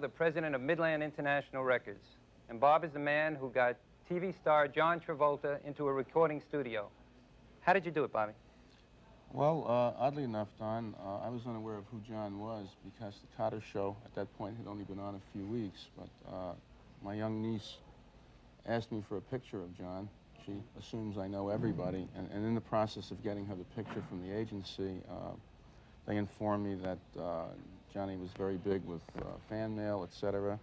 The president of Midland International Records. And Bob is the man who got TV star John Travolta into a recording studio. How did you do it, Bobby? Well, oddly enough, Don, I was unaware of who John was because the Cotter show at that point had only been on a few weeks. But my young niece asked me for a picture of John. She assumes I know everybody. And in the process of getting her the picture from the agency, they informed me that Johnny was very big with fan mail, etc.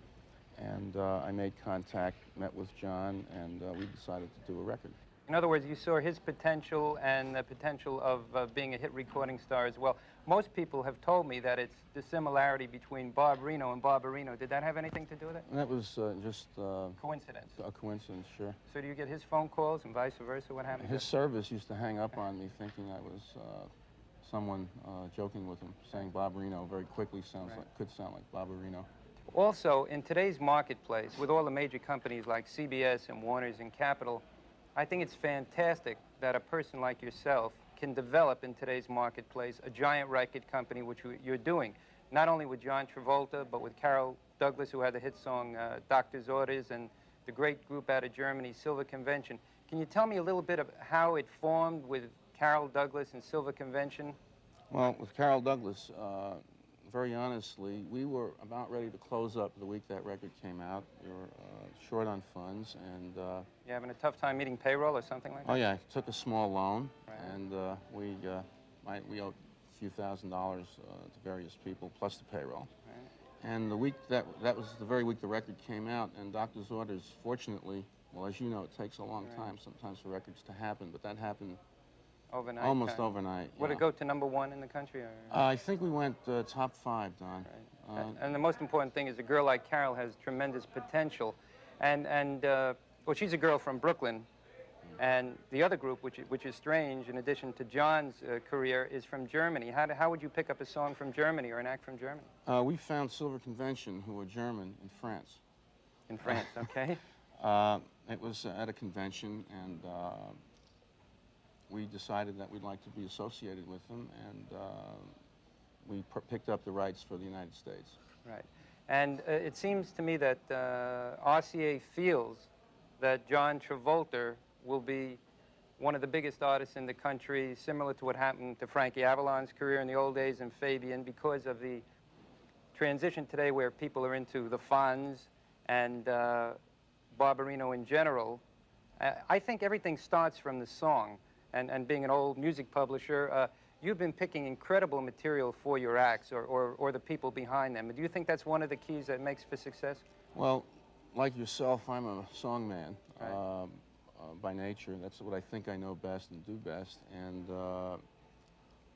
And I made contact, met with John, and we decided to do a record. In other words, you saw his potential and the potential of being a hit recording star as well. Most people have told me that it's the similarity between Bob Reno and Bob Reno. Did that have anything to do with it? That was just... coincidence. A coincidence, sure. So do you get his phone calls and vice versa? What happened? His service used to hang up on me thinking I was someone joking with him, saying Bob Reno very quickly could sound like Bob Reno. Also, in today's marketplace, with all the major companies like CBS and Warner's and Capitol, I think it's fantastic that a person like yourself can develop in today's marketplace a giant record company, which you're doing, not only with John Travolta, but with Carol Douglas, who had the hit song Doctor's Orders, and the great group out of Germany, Silver Convention. Can you tell me a little bit of how it formed with Carol Douglas and Silver Convention? Well, with Carol Douglas, very honestly, we were about ready to close up the week that record came out. We were short on funds, and... You having a tough time meeting payroll or something like that? Oh, yeah. I took a small loan, right. And we owed a few $1,000s to various people, plus the payroll. Right. And the week that was the very week the record came out, and Doctor's Orders, fortunately, well, as you know, it takes a long time sometimes for records to happen, but that happened overnight. Almost overnight. Would it go to #1 in the country? Or? I think we went top 5, Don. Right. And the most important thing is a girl like Carol has tremendous potential. Well, she's a girl from Brooklyn. And the other group, which is strange, in addition to John's career, is from Germany. How would you pick up a song from Germany or an act from Germany? We found Silver Convention, who were German, in France. In France, okay. It was at a convention, and we decided that we'd like to be associated with them, and we picked up the rights for the United States. Right. And it seems to me that RCA feels that John Travolta will be one of the biggest artists in the country, similar to what happened to Frankie Avalon's career in the old days and Fabian, because of the transition today where people are into the Fonz and Barbarino in general. I think everything starts from the song. And being an old music publisher, you've been picking incredible material for your acts or the people behind them. Do you think that's one of the keys that makes for success? Well, like yourself, I'm a song man right. By nature. That's what I think I know best and do best. And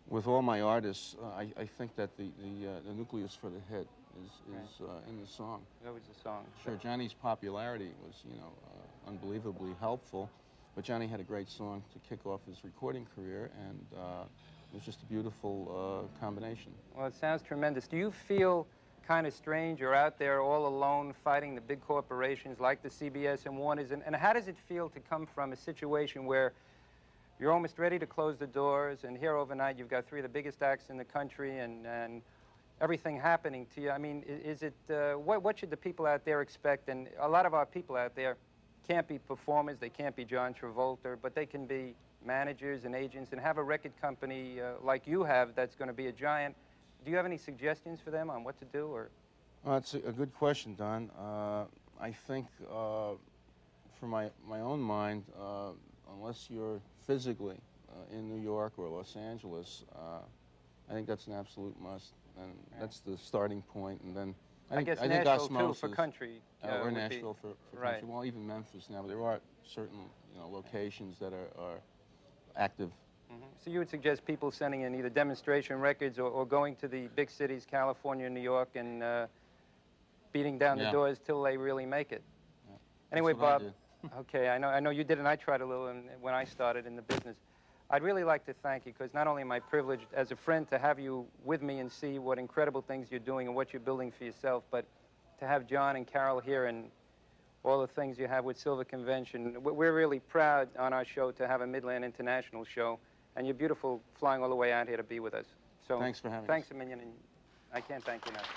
with all my artists, I think that the nucleus for the hit is in the song. It's always the song. Sure, Johnny's popularity was, unbelievably helpful. But Johnny had a great song to kick off his recording career, and it was just a beautiful combination. Well, it sounds tremendous. Do you feel kind of strange you're out there all alone fighting the big corporations like the CBS and Warner's? And how does it feel to come from a situation where you're almost ready to close the doors, and here overnight you've got 3 of the biggest acts in the country and everything happening to you? I mean, is it, what should the people out there expect? And a lot of our people out there can't be performers, they can't be John Travolta, but they can be managers and agents and have a record company like you have that's going to be a giant. Do you have any suggestions for them on what to do? Or? Well, that's a good question, Don. I think, for my own mind, unless you're physically in New York or Los Angeles, I think that's an absolute must, and that's the starting point, and then I guess Nashville, too, for country. Or Nashville for right. country. Well, even Memphis now. But there are certain, locations that are active. Mm-hmm. So you would suggest people sending in either demonstration records or going to the big cities, California, New York, and beating down the doors till they really make it. Yeah. Anyway, Bob, okay, I know you did, and I tried a little when I started in the business. I'd really like to thank you, because not only am I privileged as a friend to have you with me and see what incredible things you're doing and what you're building for yourself, but to have John and Carol here and all the things you have with Silver Convention. We're really proud on our show to have a Midland International show, and you're beautiful flying all the way out here to be with us. So thanks for having us. Thanks a million, and I can't thank you enough.